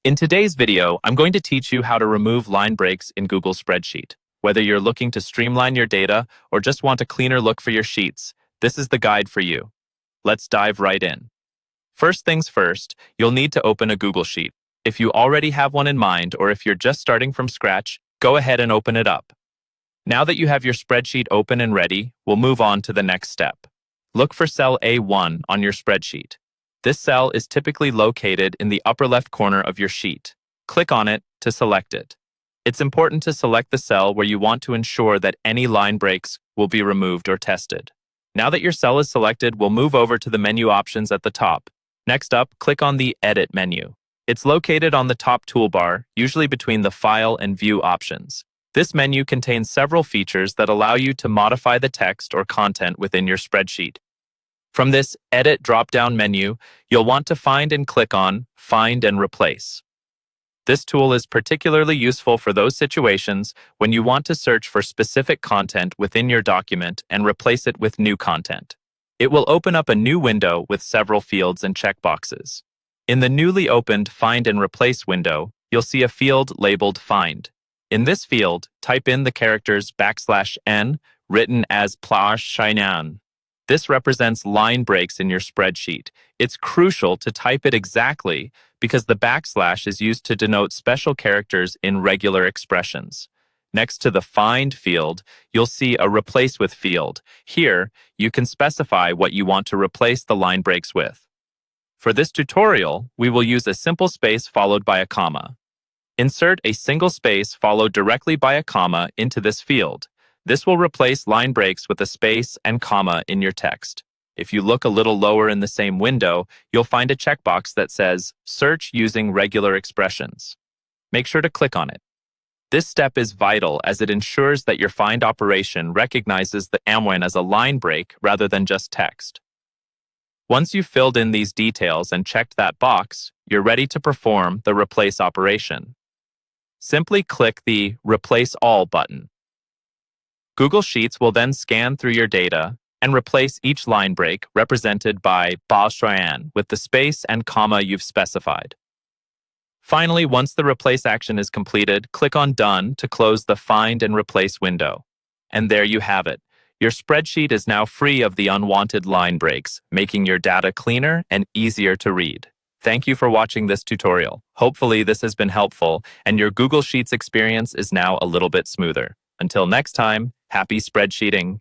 In today's video, I'm going to teach you how to remove line breaks in Google Spreadsheet. Whether you're looking to streamline your data or just want a cleaner look for your sheets, this is the guide for you. Let's dive right in. First things first, you'll need to open a Google Sheet. If you already have one in mind or if you're just starting from scratch, go ahead and open it up. Now that you have your spreadsheet open and ready, we'll move on to the next step. Look for cell A1 on your spreadsheet. This cell is typically located in the upper left corner of your sheet. Click on it to select it. It's important to select the cell where you want to ensure that any line breaks will be removed or tested. Now that your cell is selected, we'll move over to the menu options at the top. Next up, click on the Edit menu. It's located on the top toolbar, usually between the File and View options. This menu contains several features that allow you to modify the text or content within your spreadsheet. From this Edit drop-down menu, you'll want to find and click on Find and Replace. This tool is particularly useful for those situations when you want to search for specific content within your document and replace it with new content. It will open up a new window with several fields and checkboxes. In the newly opened Find and Replace window, you'll see a field labeled Find. In this field, type in the characters \n, written as /shinan. This represents line breaks in your spreadsheet. It's crucial to type it exactly because the backslash is used to denote special characters in regular expressions. Next to the Find field, you'll see a Replace with field. Here, you can specify what you want to replace the line breaks with. For this tutorial, we will use a simple space followed by a comma. Insert a single space followed directly by a comma into this field. This will replace line breaks with a space and comma in your text. If you look a little lower in the same window, you'll find a checkbox that says Search using regular expressions. Make sure to click on it. This step is vital as it ensures that your find operation recognizes the amwen as a line break rather than just text. Once you've filled in these details and checked that box, you're ready to perform the replace operation. Simply click the Replace All button. Google Sheets will then scan through your data and replace each line break represented by /shinan with the space and comma you've specified. Finally, once the replace action is completed, click on Done to close the Find and Replace window. And there you have it. Your spreadsheet is now free of the unwanted line breaks, making your data cleaner and easier to read. Thank you for watching this tutorial. Hopefully this has been helpful and your Google Sheets experience is now a little bit smoother. Until next time, happy spreadsheeting.